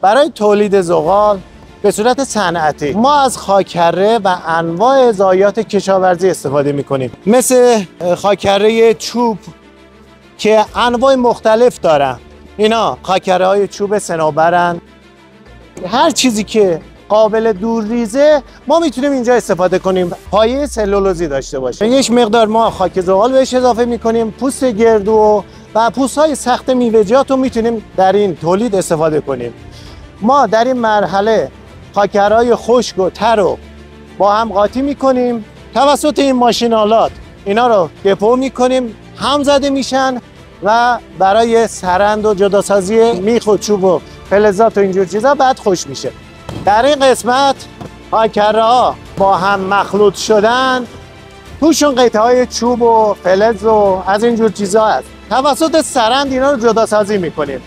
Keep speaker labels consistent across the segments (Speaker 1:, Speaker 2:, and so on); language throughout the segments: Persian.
Speaker 1: برای تولید زغال به صورت صنعتی ما از خاکره و انواع ضایعات کشاورزی استفاده میکنیم، مثل خاکره چوب که انواع مختلف دارن. اینا خاکره های چوب صنوبرن. هر چیزی که قابل دورریزه ما میتونیم اینجا استفاده کنیم، پایه سلولوزی داشته باشه. یک مقدار ما خاک زغال بهش اضافه میکنیم، پوست گردو و پوست های سخت میوه‌جات رو میتونیم در این تولید استفاده کنیم. ما در این مرحله خاکرهای خشک و تر رو با هم قاطی میکنیم، توسط این ماشینالات اینا رو دپو میکنیم، هم زده میشن و برای سرند و جداسازی میخ و چوب و فلزات و اینجور چیزا بعد خوش میشه. در این قسمت خاکره ها با هم مخلوط شدن، توشون قطعه های چوب و فلز و از اینجور چیزا هست. توسط سرند اینا رو جداسازی میکنیم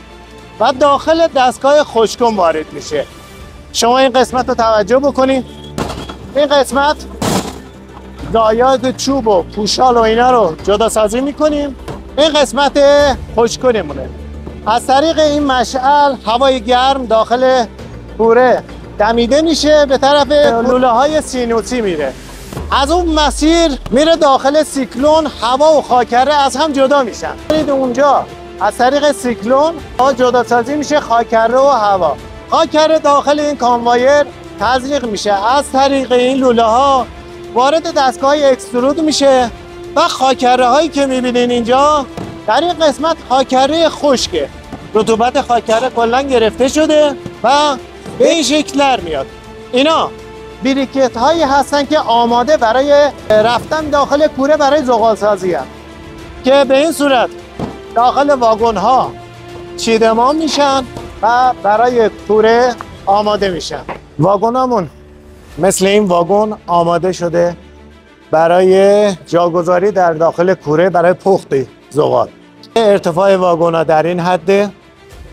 Speaker 1: و داخل دستگاه خشکم وارد میشه. شما این قسمت رو توجه بکنید. این قسمت ضایعات چوب و پوشال و اینا رو جداسازی میکنیم. این قسمت خشک‌کنمونه. از طریق این مشعل هوای گرم داخل کوره دمیده میشه، به طرف لوله های سینوسی میره. از اون مسیر میره داخل سیکلون، هوا و خاکره از هم جدا میشن. اونجا از طریق سیکلون جداسازی میشه خاکره و هوا. خاکره داخل این کانوایر تزریق میشه، از طریق این لوله ها وارد دستگاه اکسترود میشه و خاکره هایی که میبینین اینجا در این قسمت خاکره خشکه. رطوبت خاکره کلا گرفته شده و به این شکل در میاد. اینا بریکت هایی هستن که آماده برای رفتن داخل کوره برای زغال سازی هست که به این صورت داخل واگن ها چیدمان میشن و برای کوره آماده میشن. واگن هامون مثل این واگن آماده شده برای جاگذاری در داخل کوره برای پخت زغال. ارتفاع واگن ها در این حده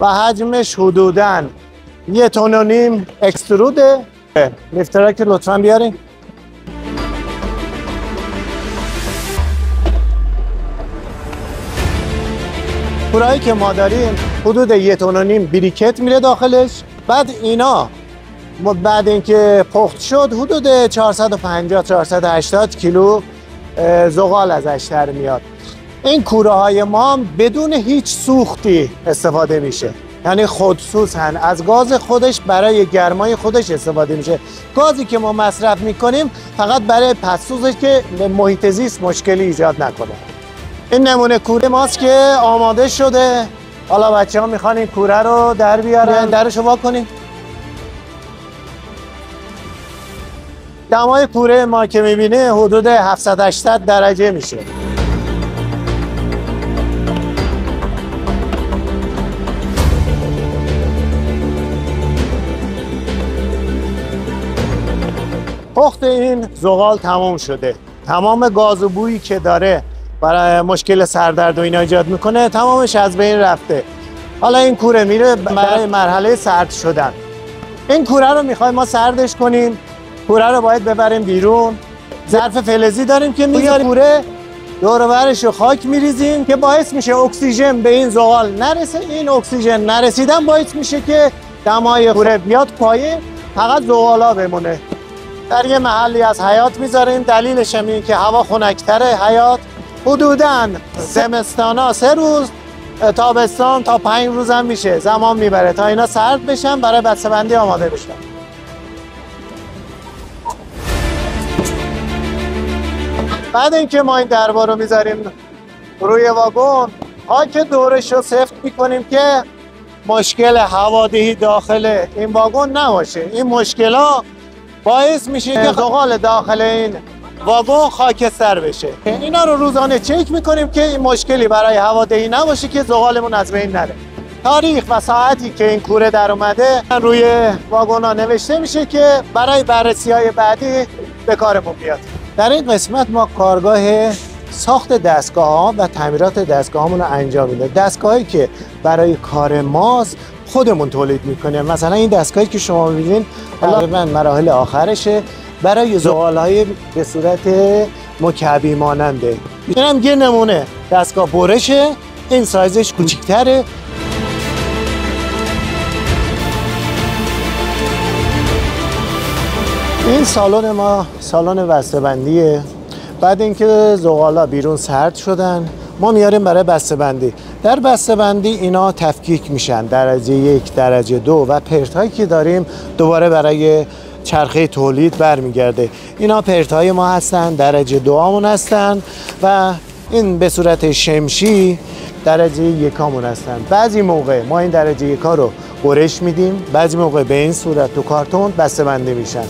Speaker 1: و حجمش حدوداً 1.5 تن اکستروده. لیفترک لطفاً بیارین. کورهایی که ما داریم حدود 1.5 تن بریکت میره داخلش. بعد اینا بعد اینکه پخت شد حدود 450-480 کیلو زغال ازش در میاد. این کوره های ما بدون هیچ سوختی استفاده میشه، یعنی خودسوزن، از گاز خودش برای گرمای خودش استفاده میشه. گازی که ما مصرف میکنیم فقط برای پسسوزه که به محیط زیست مشکلی ایجاد نکنه. این نمونه کوره ماست که آماده شده. حالا بچه ها میخوان این کوره رو در بیارن. درشو وا کنیم. دمای کوره ما که میبینه حدود 700-800 درجه میشه. پخت این زغال تمام شده. تمام گاز و بویی که داره برای مشکل سردرد و اینا ایجاد میکنه تمامش از بین رفته. حالا این کوره میره برای مرحله سرد شدن. این کوره رو میخوایم ما سردش کنیم. کوره رو باید ببریم بیرون. ظرف فلزی داریم که میذاریم کوره، دور و برش رو خاک میریزیم که باعث میشه اکسیژن به این زغال نرسه. این اکسیژن نرسیدن باعث میشه که دمای کوره بیاد پایین، فقط زغالا بمونه. در یه محلی از حیات میذاریم. دلیلش هم اینه که هوا خنک‌تره. حیات حدوداً زمستانا 3 روز، تابستان تا 5 روز هم میشه زمان میبره تا اینا سرد بشن برای بسته‌بندی آماده بشن. بعد اینکه ما این دربا رو میذاریم روی واگن، خاک دورش رو سفت میکنیم که مشکل هوادهی داخل این واگن نباشه. این مشکل‌ها باعث میشه که زغال داخل این واگن خاکستر بشه. اینا رو روزانه چک میکنیم که این مشکلی برای هوادهی نباشه که زغالمون از بین نره. تاریخ و ساعتی که این کوره در اومده روی واگن ها نوشته میشه که برای بررسی های بعدی به کارمون بیاد. در این قسمت ما کارگاه ساخت دستگاه ها و تعمیرات دستگاه هامون رو انجام میدیم. دستگاهی که برای کار ماست خودمون تولید میکنیم. مثلا این دستگاهی که شما میبینید تقریبا مراحل آخرشه برای زغال‌های به صورت مکعبی ماننده. این هم یه نمونه دستگاه برشه. این سایزش کوچیک‌تره. این سالن ما سالن بسته‌بندیه. بعد اینکه زغالا بیرون سرد شدن ما میاریم برای بسته‌بندی. در بسته‌بندی اینا تفکیک میشن درجه 1 درجه 2 و پرتایی که داریم دوباره برای چرخه تولید برمیگرده. اینا پرتای ما هستن، درجه 2 همون هستن و این به صورت شمشی درجه 1 همون هستن. بعضی موقع ما این درجه 1 رو قرش میدیم، بعضی موقع به این صورت تو کارتون بسته‌بندی میشن.